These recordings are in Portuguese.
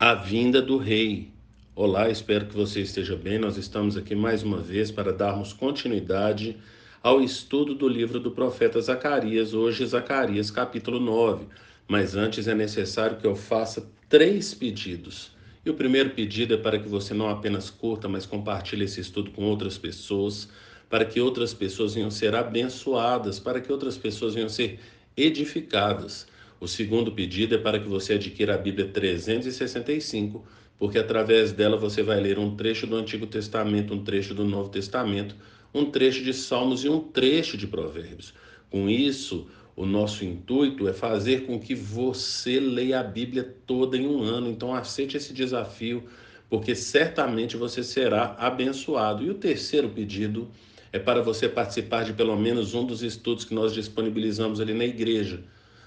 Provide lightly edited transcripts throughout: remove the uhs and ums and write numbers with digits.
A vinda do rei. Olá, espero que você esteja bem. Nós estamos aqui mais uma vez para darmos continuidade ao estudo do livro do profeta Zacarias, hoje Zacarias capítulo 9. Mas antes é necessário que eu faça 3 pedidos. E o primeiro pedido é para que você não apenas curta, mas compartilhe esse estudo com outras pessoas, para que outras pessoas venham ser abençoadas, para que outras pessoas venham ser edificadas. O segundo pedido é para que você adquira a Bíblia 365, porque através dela você vai ler um trecho do Antigo Testamento, um trecho do Novo Testamento, um trecho de Salmos e um trecho de Provérbios. Com isso, o nosso intuito é fazer com que você leia a Bíblia toda em um ano. Então, aceite esse desafio, porque certamente você será abençoado. E o terceiro pedido é para você participar de pelo menos um dos estudos que nós disponibilizamos ali na igreja.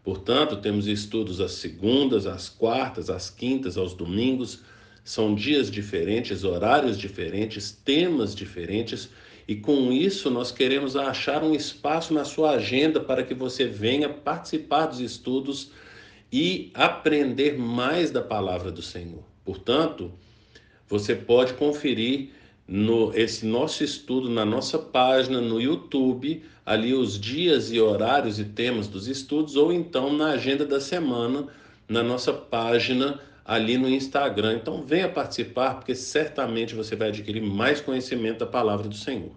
Portanto, temos estudos às segundas, às quartas, às quintas, aos domingos. São dias diferentes, horários diferentes, temas diferentes. E com isso, nós queremos achar um espaço na sua agenda para que você venha participar dos estudos e aprender mais da palavra do Senhor. Portanto, você pode conferir esse nosso estudo na nossa página no YouTube, ali os dias e horários e temas dos estudos, ou então na agenda da semana, na nossa página ali no Instagram. Então venha participar, porque certamente você vai adquirir mais conhecimento da palavra do Senhor.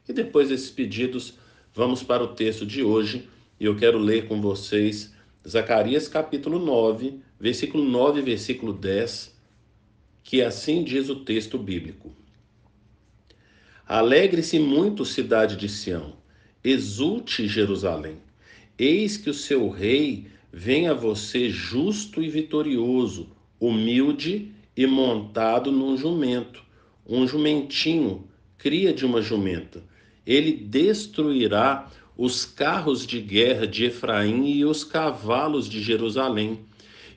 E depois desses pedidos, vamos para o texto de hoje, e eu quero ler com vocês Zacarias capítulo 9, versículo 9 e versículo 10, que assim diz o texto bíblico. Alegre-se muito, cidade de Sião, exulte Jerusalém. Eis que o seu rei vem a você justo e vitorioso, humilde e montado num jumento, um jumentinho, cria de uma jumenta. Ele destruirá os carros de guerra de Efraim e os cavalos de Jerusalém,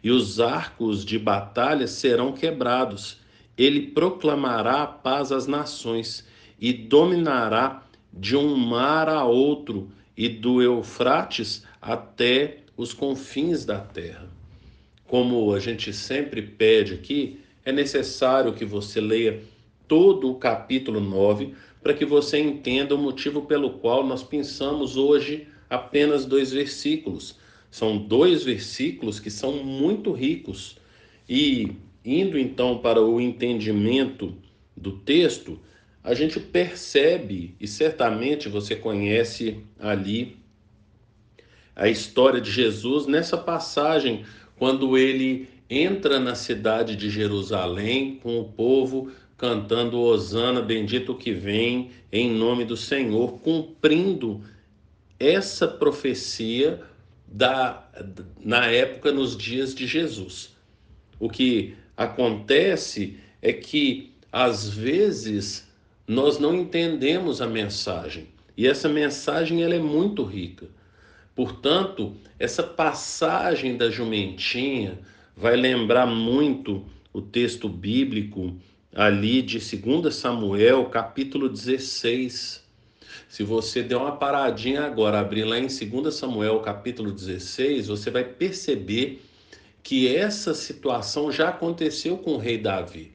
e os arcos de batalha serão quebrados. Ele proclamará a paz às nações e dominará de um mar a outro e do Eufrates até os confins da terra. Como a gente sempre pede aqui, é necessário que você leia todo o capítulo 9 para que você entenda o motivo pelo qual nós pensamos hoje apenas 2 versículos. São 2 versículos que são muito ricos. E indo então para o entendimento do texto, a gente percebe, e certamente você conhece ali a história de Jesus nessa passagem, quando ele entra na cidade de Jerusalém com o povo cantando Hosana, bendito que vem em nome do Senhor, cumprindo essa profecia na época, nos dias de Jesus. O que acontece é que, às vezes, nós não entendemos a mensagem. E essa mensagem ela é muito rica. Portanto, essa passagem da jumentinha vai lembrar muito o texto bíblico ali de 2 Samuel, capítulo 16. Se você der uma paradinha agora, abrir lá em 2 Samuel, capítulo 16, você vai perceber que essa situação já aconteceu com o rei Davi.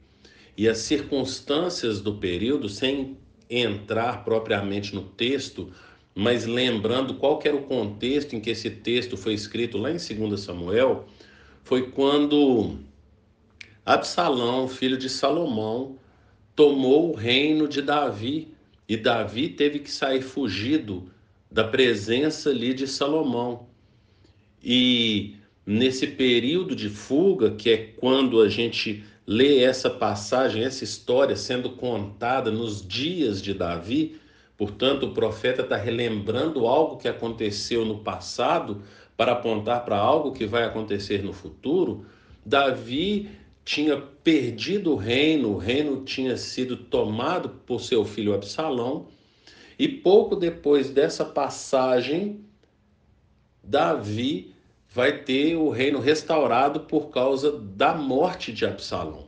E as circunstâncias do período, sem entrar propriamente no texto, mas lembrando qual que era o contexto em que esse texto foi escrito lá em 2 Samuel, foi quando Absalão, filho de Salomão, tomou o reino de Davi, e Davi teve que sair fugido da presença ali de Salomão. E nesse período de fuga, que é quando a gente lê essa passagem, essa história sendo contada nos dias de Davi, portanto, o profeta está relembrando algo que aconteceu no passado para apontar para algo que vai acontecer no futuro. Davi tinha perdido o reino tinha sido tomado por seu filho Absalão, e pouco depois dessa passagem, Davi vai ter o reino restaurado por causa da morte de Absalão.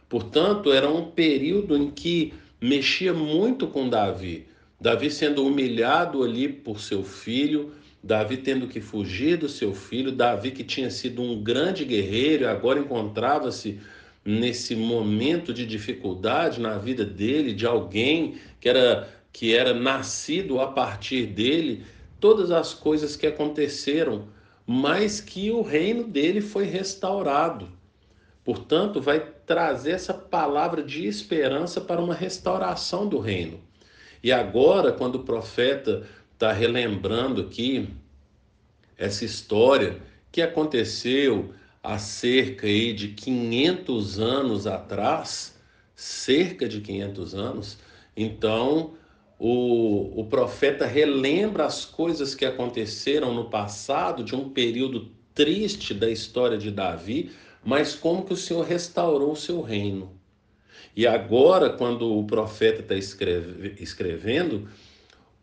Portanto, era um período em que mexia muito com Davi. Davi sendo humilhado ali por seu filho, Davi tendo que fugir do seu filho, Davi que tinha sido um grande guerreiro, agora encontrava-se nesse momento de dificuldade na vida dele, de alguém que era nascido a partir dele, todas as coisas que aconteceram, mas que o reino dele foi restaurado. Portanto, vai trazer essa palavra de esperança para uma restauração do reino. E agora, quando o profeta está relembrando aqui essa história que aconteceu há cerca aí de 500 anos atrás, cerca de 500 anos, então o profeta relembra as coisas que aconteceram no passado, de um período triste da história de Davi, mas como que o Senhor restaurou o seu reino. E agora, quando o profeta está escrevendo,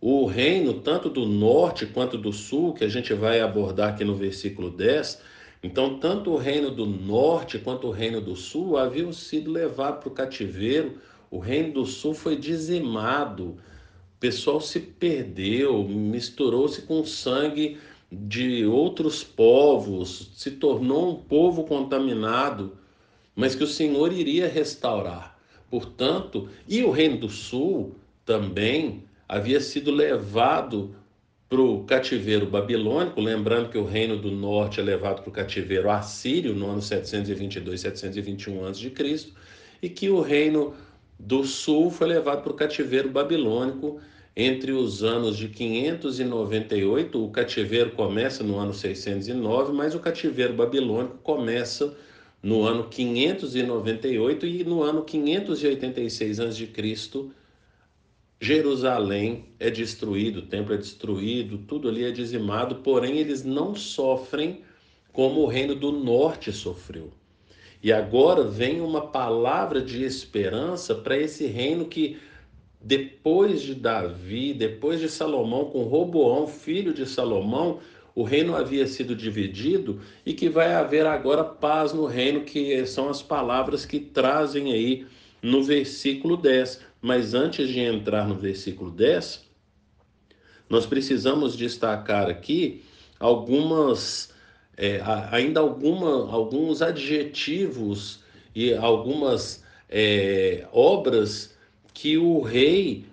o reino, tanto do norte quanto do sul, que a gente vai abordar aqui no versículo 10, então, tanto o reino do norte quanto o reino do sul haviam sido levados para o cativeiro, o reino do sul foi dizimado, o pessoal se perdeu, misturou-se com sangue de outros povos, se tornou um povo contaminado, mas que o Senhor iria restaurar. Portanto, e o reino do sul também havia sido levado para o cativeiro babilônico, lembrando que o reino do norte é levado para o cativeiro assírio no ano 722, 721 a.C., e que o reino do sul foi levado para o cativeiro babilônico entre os anos de 598, o cativeiro começa no ano 609, mas o cativeiro babilônico começa no ano 598 e no ano 586 a.C., Jerusalém é destruído, o templo é destruído, tudo ali é dizimado, porém eles não sofrem como o reino do norte sofreu. E agora vem uma palavra de esperança para esse reino que, depois de Davi, depois de Salomão, com Roboão, filho de Salomão, o reino havia sido dividido e que vai haver agora paz no reino, que são as palavras que trazem aí no versículo 10. Mas antes de entrar no versículo 10, nós precisamos destacar aqui algumas, alguns adjetivos e algumas obras que o rei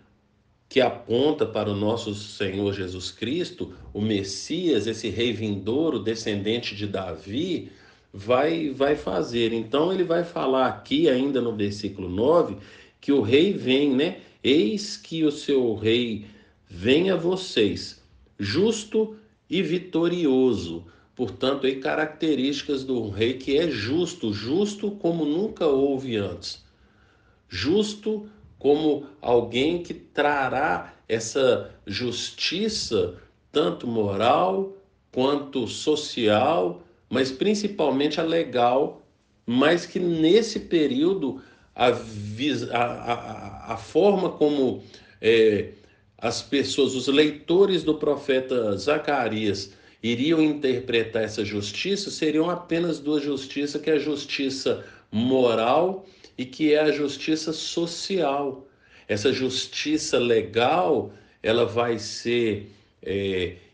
que aponta para o nosso Senhor Jesus Cristo, o Messias, esse rei vindouro, descendente de Davi, vai fazer. Então ele vai falar aqui ainda no versículo 9 que o rei vem, né? Eis que o seu rei vem a vocês, justo e vitorioso. Portanto, aí características do rei que é justo, justo como nunca houve antes. Justo como alguém que trará essa justiça, tanto moral quanto social, mas principalmente a legal, mas que nesse período a forma como as pessoas, os leitores do profeta Zacarias, iriam interpretar essa justiça seriam apenas duas justiças, que é a justiça moral e que é a justiça social. Essa justiça legal, ela vai ser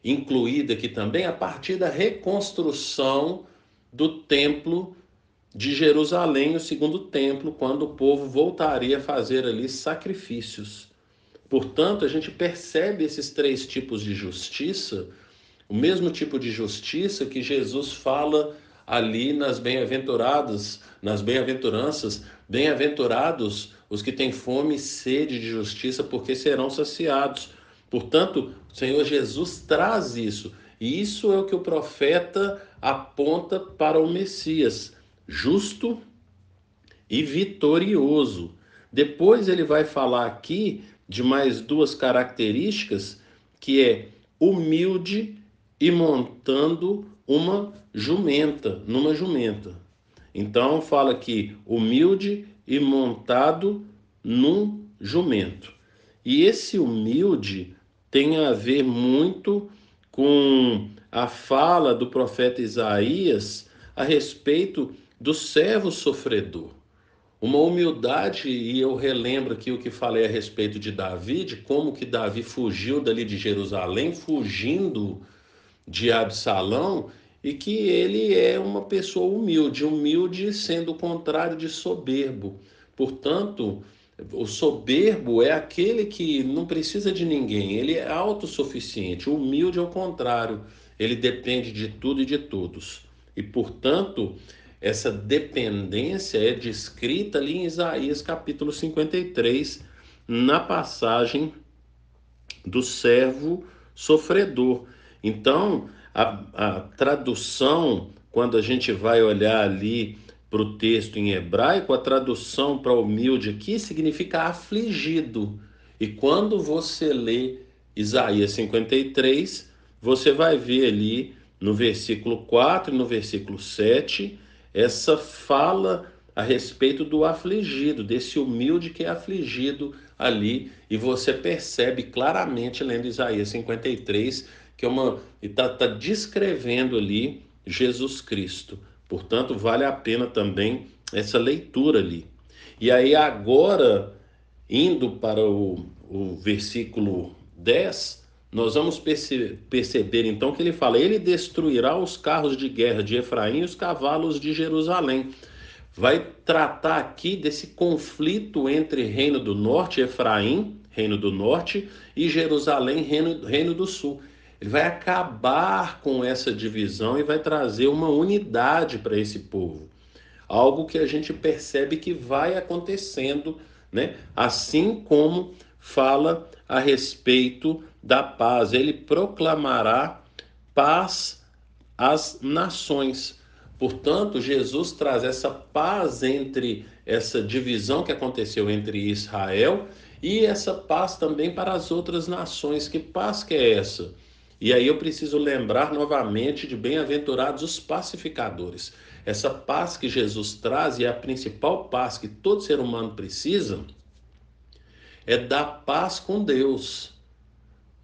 incluída aqui também a partir da reconstrução do templo de Jerusalém, o segundo templo, quando o povo voltaria a fazer ali sacrifícios. Portanto, a gente percebe esses três tipos de justiça, o mesmo tipo de justiça que Jesus fala ali nas bem-aventuranças, bem-aventurados os que têm fome e sede de justiça, porque serão saciados. Portanto, o Senhor Jesus traz isso, e isso é o que o profeta aponta para o Messias, justo e vitorioso. Depois ele vai falar aqui de mais duas características, que é humilde e montando numa jumenta. Então fala aqui humilde e montado num jumento. E esse humilde tem a ver muito com a fala do profeta Isaías a respeito do servo sofredor. Uma humildade, e eu relembro aqui o que falei a respeito de Davi, de como que Davi fugiu dali de Jerusalém, fugindo de Absalão, e que ele é uma pessoa humilde, humilde sendo o contrário de soberbo. Portanto, o soberbo é aquele que não precisa de ninguém, ele é autossuficiente. O humilde é o contrário, ele depende de tudo e de todos. E, portanto, essa dependência é descrita ali em Isaías capítulo 53, na passagem do servo sofredor. Então, a tradução, quando a gente vai olhar ali para o texto em hebraico, a tradução para humilde aqui significa afligido. E quando você lê Isaías 53, você vai ver ali no versículo 4 e no versículo 7 essa fala a respeito do afligido, desse humilde que é afligido ali, e você percebe claramente lendo Isaías 53 que é uma está descrevendo ali Jesus Cristo. Portanto, vale a pena também essa leitura ali. E aí agora, indo para o versículo 10, nós vamos perceber então que ele fala: ele destruirá os carros de guerra de Efraim e os cavalos de Jerusalém. Vai tratar aqui desse conflito entre Reino do Norte, Efraim, Reino do Norte, e Jerusalém, Reino do Sul. Ele vai acabar com essa divisão e vai trazer uma unidade para esse povo. Algo que a gente percebe que vai acontecendo, né? Assim como fala a respeito da paz. Ele proclamará paz às nações. Portanto, Jesus traz essa paz entre essa divisão que aconteceu entre Israel e essa paz também para as outras nações. Que paz que é essa? E aí eu preciso lembrar novamente de bem-aventurados os pacificadores. Essa paz que Jesus traz, e é a principal paz que todo ser humano precisa, é da paz com Deus.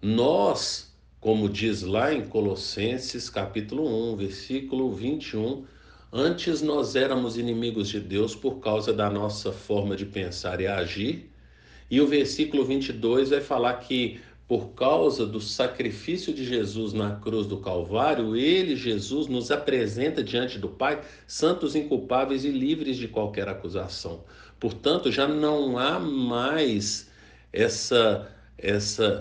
Nós, como diz lá em Colossenses capítulo 1, versículo 21, antes nós éramos inimigos de Deus por causa da nossa forma de pensar e agir. E o versículo 22 vai falar que por causa do sacrifício de Jesus na cruz do Calvário, ele, Jesus, nos apresenta diante do Pai santos, inculpáveis e livres de qualquer acusação. Portanto, já não há mais essa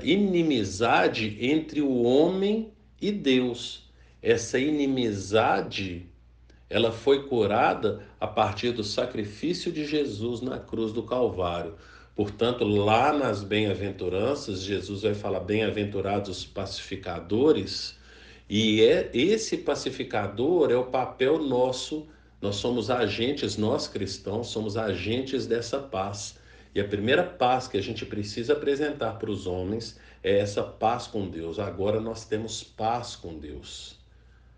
inimizade entre o homem e Deus. Essa inimizade, ela foi curada a partir do sacrifício de Jesus na cruz do Calvário. Portanto, lá nas bem-aventuranças, Jesus vai falar: bem-aventurados os pacificadores, e esse pacificador é o papel nosso. Nós somos agentes, nós cristãos somos agentes dessa paz. E a primeira paz que a gente precisa apresentar para os homens é essa paz com Deus. Agora nós temos paz com Deus.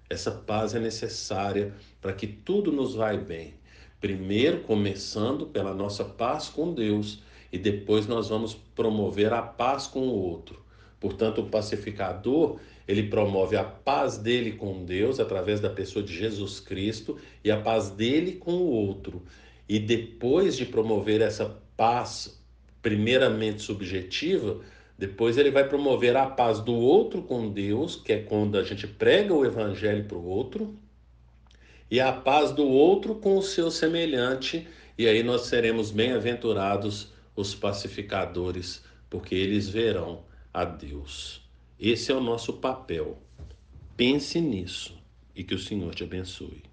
Essa paz é necessária para que tudo nos vai bem. Primeiro, começando pela nossa paz com Deus, e depois nós vamos promover a paz com o outro. Portanto, o pacificador, ele promove a paz dele com Deus através da pessoa de Jesus Cristo e a paz dele com o outro. E depois de promover essa paz primeiramente subjetiva, depois ele vai promover a paz do outro com Deus, que é quando a gente prega o evangelho para o outro, e a paz do outro com o seu semelhante, e aí nós seremos bem-aventurados os pacificadores, porque eles verão a Deus. Esse é o nosso papel. Pense nisso e que o Senhor te abençoe.